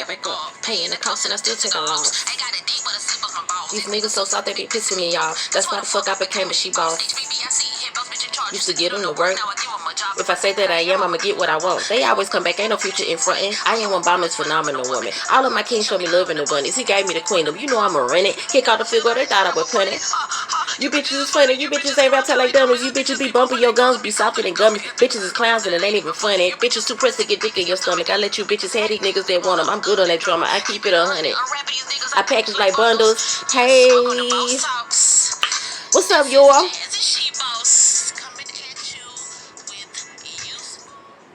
got back up, paying the cost, and I still take a loss. These niggas so soft, they be pissing me off. That's why the fuck I became a she boss. Used to get them to work. If I say that I am, I'ma get what I want. They always come back, ain't no future in frontin'. I am one bomber's phenomenal woman. All of my kings show me love in abundance. He gave me the queendom. You know I'ma run it. Kick out the field goal, they thought I was punting. You bitches is funny. You bitches ain't about to like dummies. You bitches be bumping your gums, be softer than gummy. Bitches is clowns and it ain't even funny. Bitches too pressed to get dick in your stomach. I let you bitches have these niggas that want them. I'm good on that drama. I keep it 100. I package like bundles. Hey, what's up, y'all?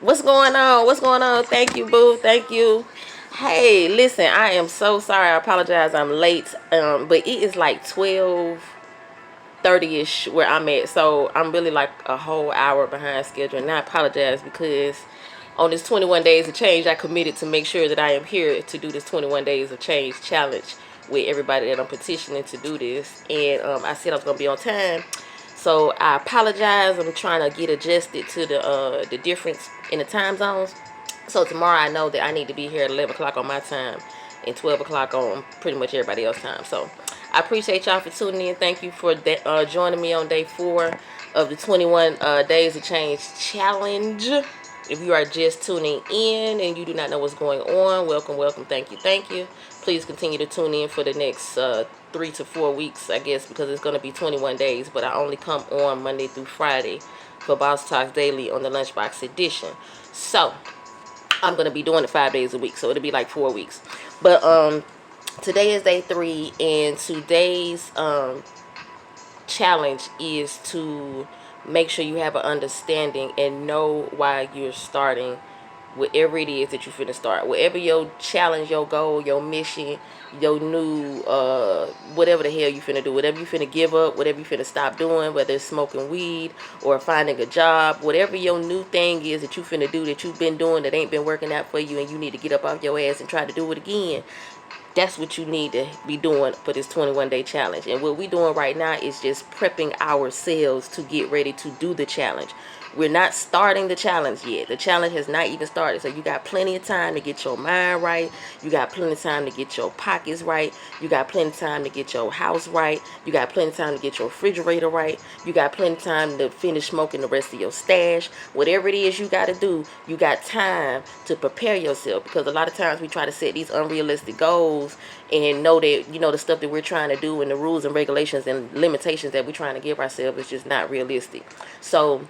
What's going on? What's going on? Thank you, boo. Thank you. Hey, listen, I am so sorry. I apologize. I'm late. But it is like 12:30ish where I'm at. So I'm really like a whole hour behind schedule. And I apologize because on this 21 days of change, I committed to make sure that I am here to do this 21 days of change challenge with everybody that I'm petitioning to do this. And I said I was gonna be on time. So I apologize. I'm trying to get adjusted to the difference in the time zones. So tomorrow I know that I need to be here at 11 o'clock on my time and 12 o'clock on pretty much everybody else's time. So I appreciate y'all for tuning in. Thank you for joining me on day 4 of the 21 days of change challenge. If you are just tuning in and you do not know what's going on, welcome, welcome, thank you, thank you. Please continue to tune in for the next 3 to 4 weeks, I guess, because it's going to be 21 days. But I only come on Monday through Friday for Boss Talks Daily on the Lunchbox edition. So I'm going to be doing it 5 days a week, so it'll be like 4 weeks. But today is day 3, and today's challenge is to make sure you have an understanding and know why you're starting whatever it is that you're finna start. Whatever your challenge, your goal, your mission, your new whatever the hell you finna do, whatever you finna give up, whatever you finna stop doing, whether it's smoking weed or finding a job, whatever your new thing is that you finna do that you've been doing that ain't been working out for you and you need to get up off your ass and try to do it again. That's what you need to be doing for this 21-day challenge. And what we're doing right now is just prepping ourselves to get ready to do the challenge. We're not starting the challenge yet. The challenge has not even started. So you got plenty of time to get your mind right. You got plenty of time to get your pockets right. You got plenty of time to get your house right. You got plenty of time to get your refrigerator right. You got plenty of time to finish smoking the rest of your stash. Whatever it is you got to do, you got time to prepare yourself. Because a lot of times we try to set these unrealistic goals and know that, you know, the stuff that we're trying to do and the rules and regulations and limitations that we're trying to give ourselves is just not realistic. So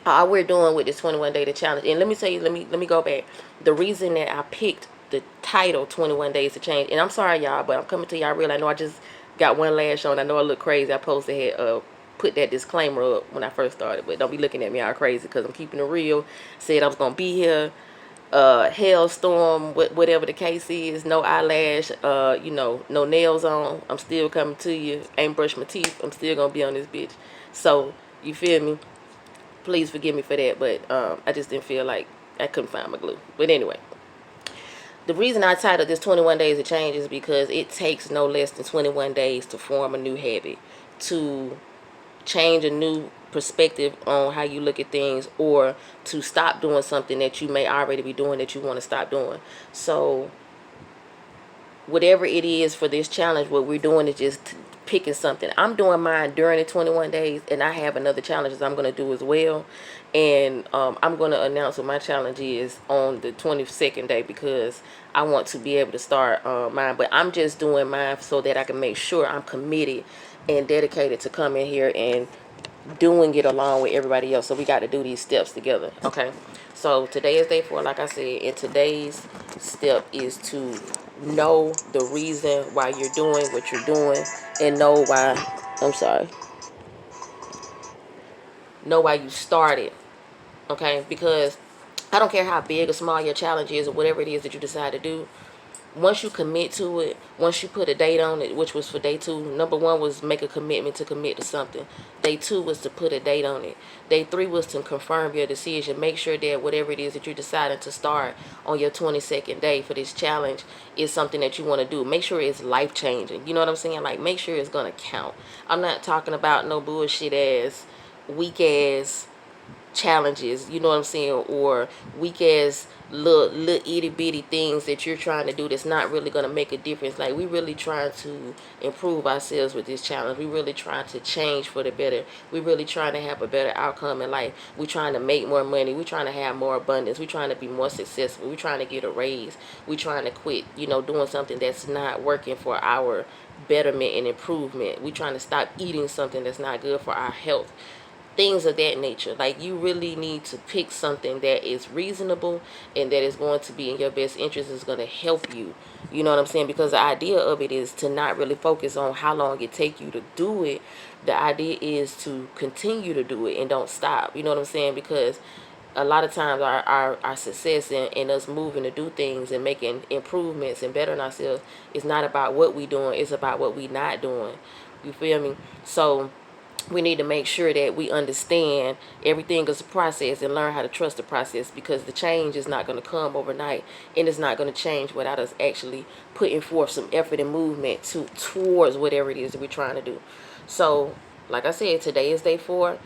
all we're doing with this 21-day challenge, and let me tell you, let me go back. The reason that I picked the title 21 Days to Change, and I'm sorry y'all, but I'm coming to y'all real. I know I just got one lash on. I know I look crazy. I posted had put that disclaimer up when I first started, but don't be looking at me all crazy because I'm keeping it real. Said I was gonna be here. Hailstorm, whatever the case is, no eyelash, you know, no nails on. I'm still coming to you. Ain't brushed my teeth. I'm still gonna be on this bitch. So you feel me? Please forgive me for that, but I just didn't feel like I couldn't find my glue. But anyway, the reason I titled this 21 Days of Change is because it takes no less than 21 days to form a new habit, to change a new perspective on how you look at things, or to stop doing something that you may already be doing that you want to stop doing. So whatever it is for this challenge, what we're doing is just picking something. I'm doing mine during the 21 days, and I have another challenge I'm going to do as well. And I'm going to announce what my challenge is on the 22nd day because I want to be able to start mine. But I'm just doing mine so that I can make sure I'm committed and dedicated to coming here and doing it along with everybody else. So we got to do these steps together. Okay, so today is day 4, like I said, and today's step is to know the reason why you're doing what you're doing, and know why you started. Okay, because I don't care how big or small your challenge is or whatever it is that you decide to do. Once you commit to it, once you put a date on it, which was for day 2, number 1 was make a commitment to commit to something. Day 2 was to put a date on it. Day 3 was to confirm your decision. Make sure that whatever it is that you're deciding to start on your 22nd day for this challenge is something that you want to do. Make sure it's life-changing. You know what I'm saying? Like, make sure it's going to count. I'm not talking about no bullshit ass, weak ass, challenges, you know what I'm saying, or weak ass little itty bitty things that you're trying to do that's not really gonna make a difference. Like, we really trying to improve ourselves with this challenge. We really trying to change for the better. We really trying to have a better outcome in life. We trying to make more money. We trying to have more abundance. We trying to be more successful. We trying to get a raise. We trying to quit, doing something that's not working for our betterment and improvement. We trying to stop eating something that's not good for our health, things of that nature. Like, you really need to pick something that is reasonable and that is going to be in your best interest, is going to help you. You know what I'm saying? Because the idea of it is to not really focus on how long it take you to do it. The idea is to continue to do it and don't stop. You know what I'm saying? Because a lot of times our success and us moving to do things and making improvements and bettering ourselves is not about what we doing, it's about what we not doing. You feel me? So we need to make sure that we understand everything is a process and learn how to trust the process, because the change is not going to come overnight, and it's not going to change without us actually putting forth some effort and movement towards whatever it is that we're trying to do. So, like I said, today is day 4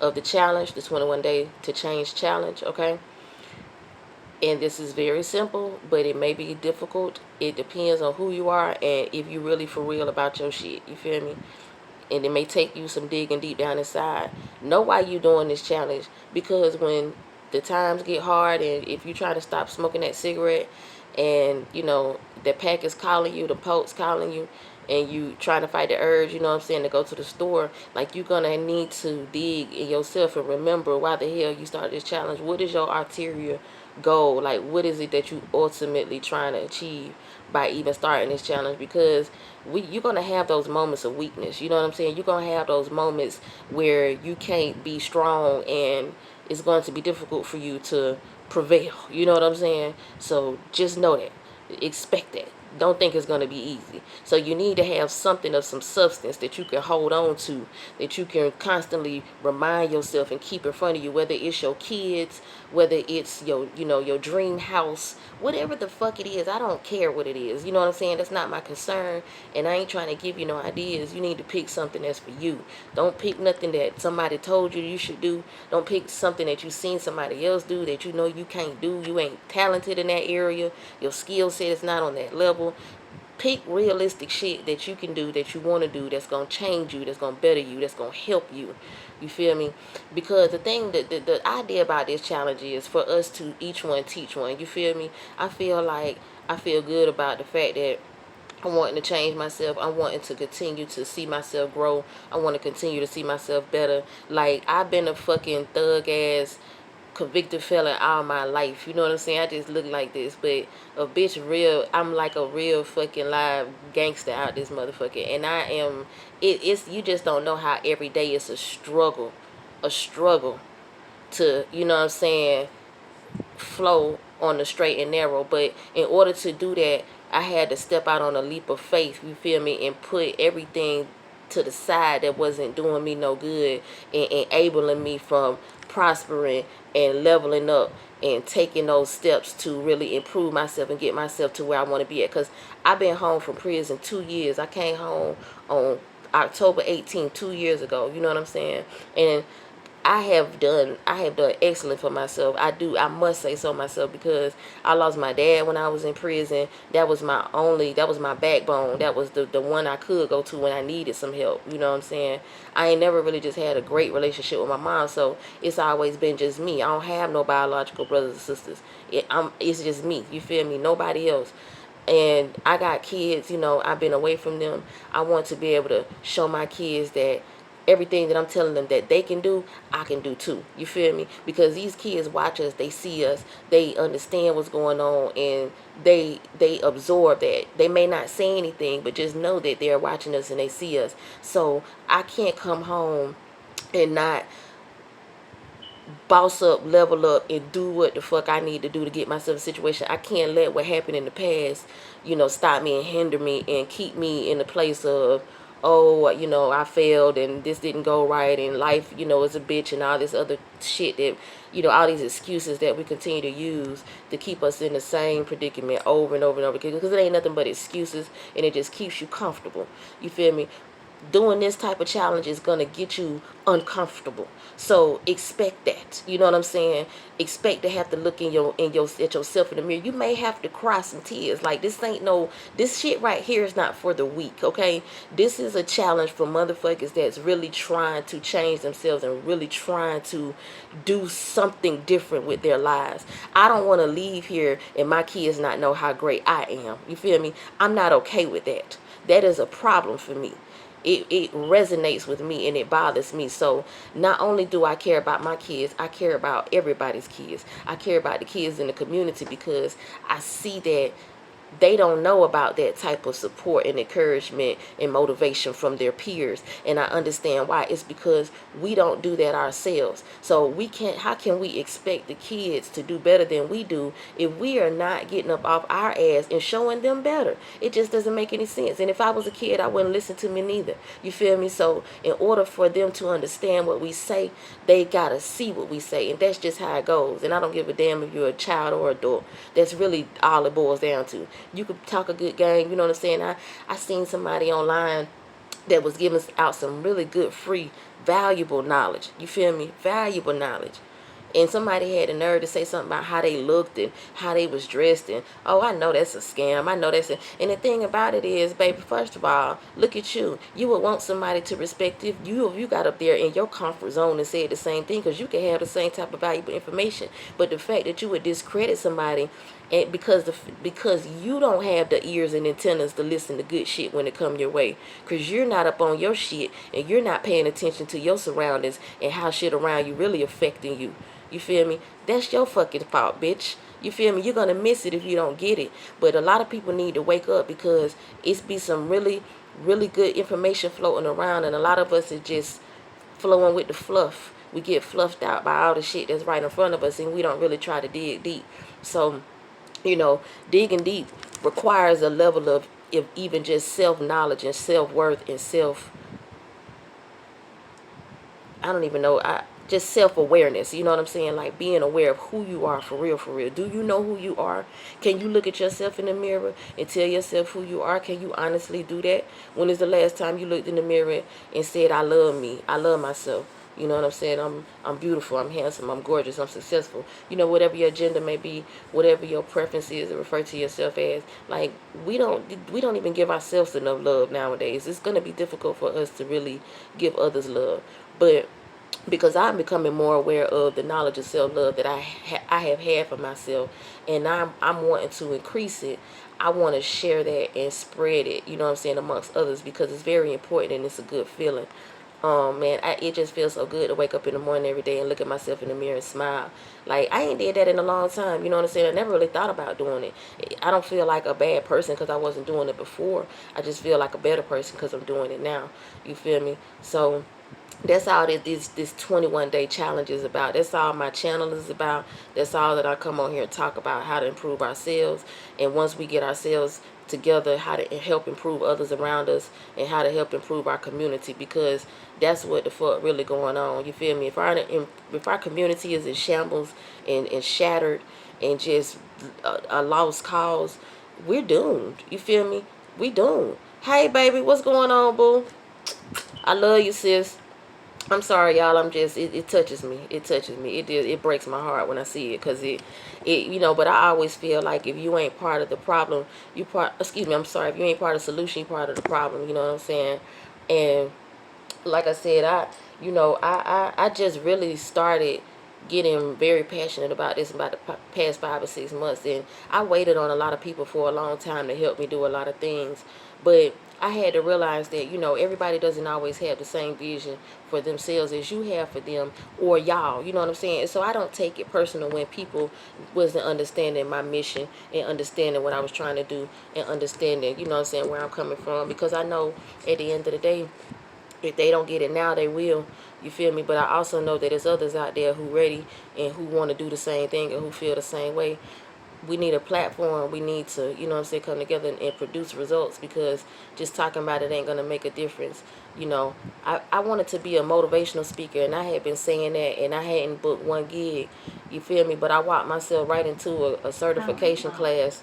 of the challenge, the 21 day to change challenge, okay? And this is very simple, but it may be difficult. It depends on who you are and if you really for real about your shit. You feel me? And it may take you some digging deep down inside. Know why you doing this challenge, because when the times get hard and if you try to stop smoking that cigarette and the pack is calling you, the poke's calling you, and you trying to fight the urge, to go to the store, like, you're gonna need to dig in yourself and remember why the hell you started this challenge. What is your ulterior goal? Like, what is it that you ultimately trying to achieve by even starting this challenge? Because you're gonna have those moments of weakness. You know what I'm saying? You're gonna have those moments where you can't be strong and it's going to be difficult for you to prevail. You know what I'm saying? So just know that. Expect that. Don't think it's going to be easy. So you need to have something of some substance that you can hold on to, that you can constantly remind yourself and keep in front of you, whether it's your kids, whether it's your dream house, whatever the fuck it is. I don't care what it is. You know what I'm saying? That's not my concern, and I ain't trying to give you no ideas. You need to pick something that's for you. Don't pick nothing that somebody told you should do. Don't pick something that you seen somebody else do that you can't do. You ain't talented in that area. Your skill set is not on that level. Pick realistic shit that you can do, that you want to do, that's going to change you, that's going to better you, that's going to help you. You feel me? Because the thing, the idea about this challenge is for us to each one teach one. You feel me? I feel good about the fact that I'm wanting to change myself. I'm wanting to continue to see myself grow. I want to continue to see myself better. Like, I've been a fucking thug ass convicted felon all my life. You know what I'm saying? I just look like this, but I'm like a real fucking live gangster out this motherfucker. And I am, it's, you just don't know how every day it's a struggle to, you know what I'm saying, flow on the straight and narrow. But in order to do that, I had to step out on a leap of faith, you feel me, and put everything to the side that wasn't doing me no good and enabling me from prospering and leveling up and taking those steps to really improve myself and get myself to where I want to be at. Because I've been home from prison 2 years. I came home on October 18th, 2 years ago. You know what I'm saying? And I have done excellent for myself. I must say so myself, because I lost my dad when I was in prison. That was my backbone. That was the one I could go to when I needed some help. You know what I'm saying? I ain't never really just had a great relationship with my mom, so it's always been just me. I don't have no biological brothers and sisters. It's just me. You feel me? Nobody else. And I got kids, I've been away from them. I want to be able to show my kids that everything that I'm telling them that they can do, I can do too. You feel me? Because these kids watch us, they see us, they understand what's going on, and they absorb that. They may not say anything, but just know that they're watching us and they see us. So I can't come home and not boss up, level up, and do what the fuck I need to do to get myself in a situation. I can't let what happened in the past, stop me and hinder me and keep me in the place of, oh, I failed and this didn't go right and life, is a bitch and all this other shit that, all these excuses that we continue to use to keep us in the same predicament over and over and over again, because it ain't nothing but excuses, and it just keeps you comfortable. You feel me? doing this type of challenge is gonna get you uncomfortable. So expect that. You know what I'm saying? Expect to have to look at yourself in the mirror. You may have to cry some tears. Like, this shit right here is not for the weak, okay? This is a challenge for motherfuckers that's really trying to change themselves and really trying to do something different with their lives. I don't want to leave here and my kids not know how great I am. You feel me? I'm not okay with that. That is a problem for me. It resonates with me and it bothers me. So not only do I care about my kids, I care about everybody's kids. I care about the kids in the community, because I see that they don't know about that type of support and encouragement and motivation from their peers. And I understand why. It's because we don't do that ourselves. So how can we expect the kids to do better than we do if we are not getting up off our ass and showing them better? It just doesn't make any sense. And if I was a kid, I wouldn't listen to me neither. You feel me? So in order for them to understand what we say, they gotta see what we say. And that's just how it goes. And I don't give a damn if you're a child or adult. That's really all it boils down to. You could talk a good game, you know what I'm saying? I seen somebody online that was giving out some really good, free, valuable knowledge. You feel me? Valuable knowledge. And somebody had the nerve to say something about how they looked and how they was dressed, and oh, I know that's a scam. I know and the thing about it is, baby, first of all, look at you. You would want somebody to respect you if you got up there in your comfort zone and said the same thing, because you can have the same type of valuable information. But the fact that you would discredit somebody, and because you don't have the ears and antennas to listen to good shit when it come your way, because you're not up on your shit and you're not paying attention to your surroundings and how shit around you really affecting you. You feel me? That's your fucking fault, bitch. You feel me? You're going to miss it if you don't get it. But a lot of people need to wake up, because it's be some really, really good information floating around. And a lot of us is just flowing with the fluff. We get fluffed out by all the shit that's right in front of us, and we don't really try to dig deep. So, digging deep requires a level of even just self-knowledge and self-worth and I don't even know, just self-awareness. You know what I'm saying? Like, being aware of who you are for real, for real. Do you know who you are? Can you look at yourself in the mirror and tell yourself who you are? Can you honestly do that? When is the last time you looked in the mirror and said, I love me, I love myself? You know what I'm saying? I'm beautiful, I'm handsome, I'm gorgeous, I'm successful. Whatever your gender may be, whatever your preference is, to refer to yourself as. Like, we don't even give ourselves enough love nowadays. It's gonna be difficult for us to really give others love. But because I'm becoming more aware of the knowledge of self-love that I have had for myself, and I'm wanting to increase it. I want to share that and spread it, you know what I'm saying, amongst others, because it's very important and it's a good feeling. Man, it just feels so good to wake up in the morning every day and look at myself in the mirror and smile. Like, I ain't did that in a long time, you know what I'm saying? I never really thought about doing it. I don't feel like a bad person because I wasn't doing it before. I just feel like a better person because I'm doing it now. You feel me? So that's all that this 21-day challenge is about. That's all my channel is about. That's all that I come on here and talk about, how to improve ourselves. And once we get ourselves together, how to help improve others around us, and how to help improve our community, because that's what the fuck really going on. You feel me? If our community is in shambles and shattered and just a lost cause, we're doomed. You feel me? We doomed. Hey, baby, what's going on, boo? I love you, sis. I'm sorry, y'all. It touches me. It touches me. It breaks my heart when I see it, because but I always feel like if you ain't part of the problem, I'm sorry, if you ain't part of the solution, you part of the problem. You know what I'm saying? And like I said, I just really started getting very passionate about this about the past 5 or 6 months, and I waited on a lot of people for a long time to help me do a lot of things, but I had to realize that everybody doesn't always have the same vision for themselves as you have for them or y'all. You know what I'm saying? And so I don't take it personal when people wasn't understanding my mission and understanding what I was trying to do and understanding, you know what I'm saying, where I'm coming from, because I know at the end of the day, if they don't get it now, they will. You feel me? But I also know that there's others out there who ready and who want to do the same thing and who feel the same way. We need a platform. We need to, you know what I'm saying, come together and produce results, because just talking about it ain't going to make a difference. I wanted to be a motivational speaker, and I had been saying that, and I hadn't booked one gig. You feel me? But I walked myself right into a certification class.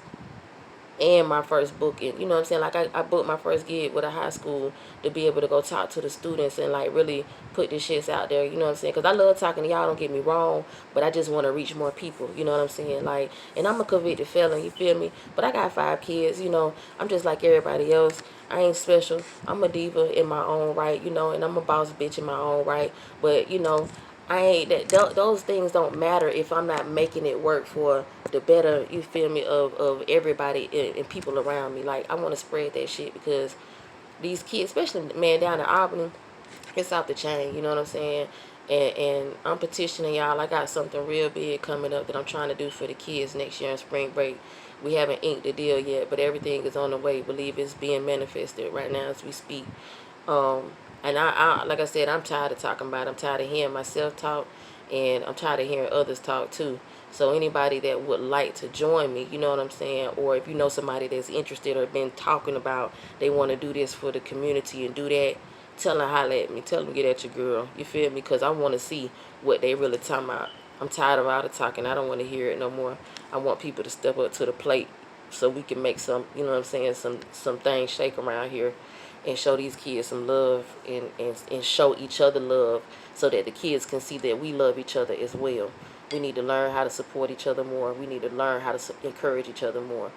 and my first booking. You know what I'm saying? Like I booked my first gig with a high school to be able to go talk to the students and like really put this shit out there. You know what I'm saying? Because I love talking to y'all, don't get me wrong, but I just want to reach more people. You know what I'm saying? Like, and I'm a convicted felon, you feel me? But I got 5 kids, you know. I'm just like everybody else. I ain't special. I'm a diva in my own right, you know, and I'm a boss bitch in my own right. But, you know, I ain't those things don't matter if I'm not making it work for the better, you feel me, of everybody and people around me. Like, I want to spread that shit because these kids, especially man down in Albany, it's out the chain, you know what I'm saying? And I'm petitioning y'all. I got something real big coming up that I'm trying to do for the kids next year in spring break. We haven't inked the deal yet, but everything is on the way. Believe it's being manifested right now as we speak. And I like I said, I'm tired of talking about it. I'm tired of hearing myself talk, and I'm tired of hearing others talk too. So anybody that would like to join me, you know what I'm saying, or if you know somebody that's interested or been talking about they want to do this for the community and do that, tell them holler at me. Tell them get at your girl. You feel me? Because I want to see what they really talking about. I'm tired of all the talking. I don't want to hear it no more. I want people to step up to the plate so we can make some, you know what I'm saying, some things shake around here and show these kids some love and show each other love so that the kids can see that we love each other as well. We need to learn how to support each other more. We need to learn how to encourage each other more.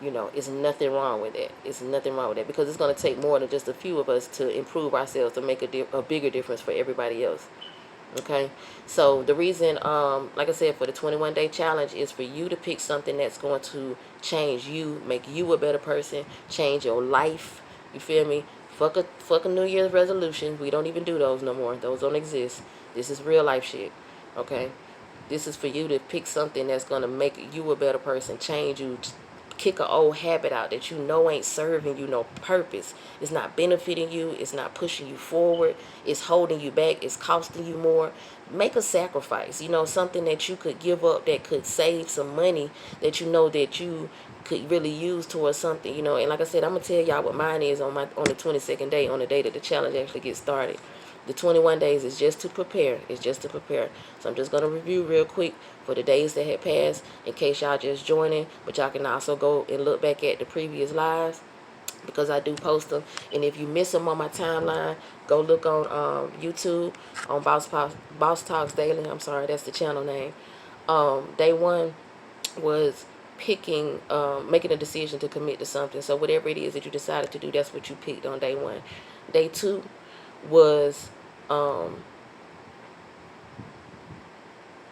You know, it's nothing wrong with that. It's nothing wrong with that because it's going to take more than just a few of us to improve ourselves to make a bigger difference for everybody else. Okay, so the reason, like I said, for the 21-day challenge is for you to pick something that's going to change you, make you a better person, change your life. You feel me? Fuck a New Year's resolution. We don't even do those no more. Those don't exist. This is real life shit. Okay, this is for you to pick something that's going to make you a better person, change you, kick an old habit out that you know ain't serving you no purpose. It's not benefiting you. It's not pushing you forward. It's holding you back. It's costing you more. Make a sacrifice. You know, something that you could give up that could save some money that you know that you could really use towards something, you know. And like I said, I'm going to tell y'all what mine is on the 22nd day, on the day that the challenge actually gets started. The 21 days is just to prepare. It's just to prepare. So I'm just going to review real quick for the days that had passed in case y'all just joining. But y'all can also go and look back at the previous lives because I do post them. And if you miss them on my timeline, go look on YouTube on Boss Talks Daily. I'm sorry, that's the channel name. Day 1 was making a decision to commit to something. So whatever it is that you decided to do, that's what you picked on day 1. Day 2 was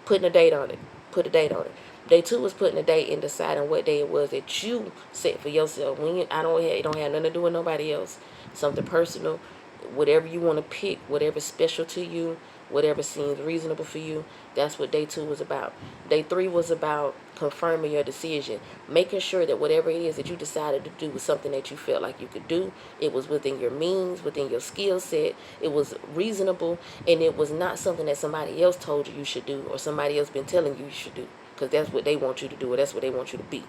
putting a date on it. Put a date on it. Day 2 was putting a date and deciding what day it was that you set for yourself. It don't have nothing to do with nobody else. Something personal, whatever you want to pick, whatever's special to you, whatever seems reasonable for you. That's what day 2 was about. Day 3 was about confirming your decision, making sure that whatever it is that you decided to do was something that you felt like you could do. It was within your means, within your skill set. It was reasonable, and it was not something that somebody else told you should do or somebody else been telling you should do, because that's what they want you to do or that's what they want you to be,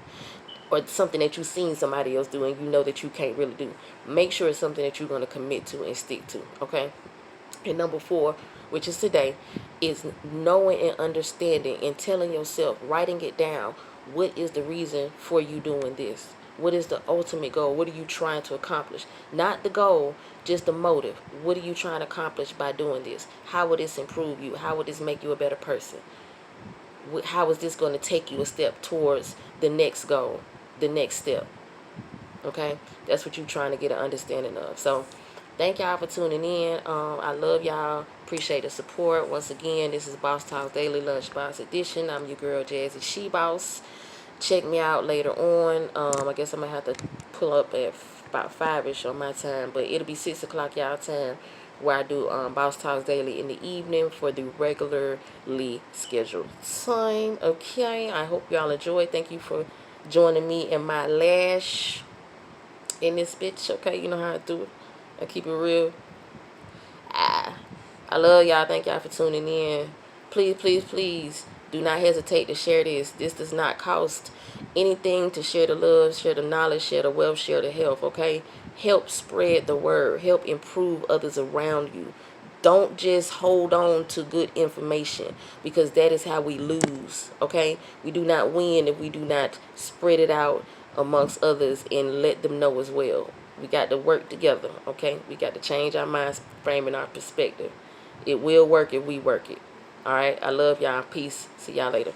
or something that you've seen somebody else do and you know that you can't really do. Make sure it's something that you're going to commit to and stick to, okay? And number 4, which is today, is knowing and understanding and telling yourself, writing it down, what is the reason for you doing this? What is the ultimate goal? What are you trying to accomplish? Not the goal, just the motive. What are you trying to accomplish by doing this? How will this improve you? How will this make you a better person? How is this going to take you a step towards the next goal, the next step? Okay, that's what you're trying to get an understanding of. So thank y'all for tuning in. I love y'all. Appreciate the support. Once again, this is Boss Talk Daily Lunchbox Edition. I'm your girl, Jazzy She Boss. Check me out later on. I guess I'm going to have to pull up at about 5-ish on my time, but it'll be 6 o'clock y'all time, where I do Boss Talks Daily in the evening for the regularly scheduled time. Okay, I hope y'all enjoy. Thank you for joining me in my lash in this bitch. Okay, you know how I do it. I keep it real. I love y'all. Thank y'all for tuning in. Please, please, please do not hesitate to share this. This does not cost anything to share the love, share the knowledge, share the wealth, share the health, okay? Help spread the word. Help improve others around you. Don't just hold on to good information, because that is how we lose, okay? We do not win if we do not spread it out, amongst others and let them know as well. We got to work together, okay? We got to change our mind frame and our perspective. It will work if we work it. All right? I love y'all. Peace. See y'all later.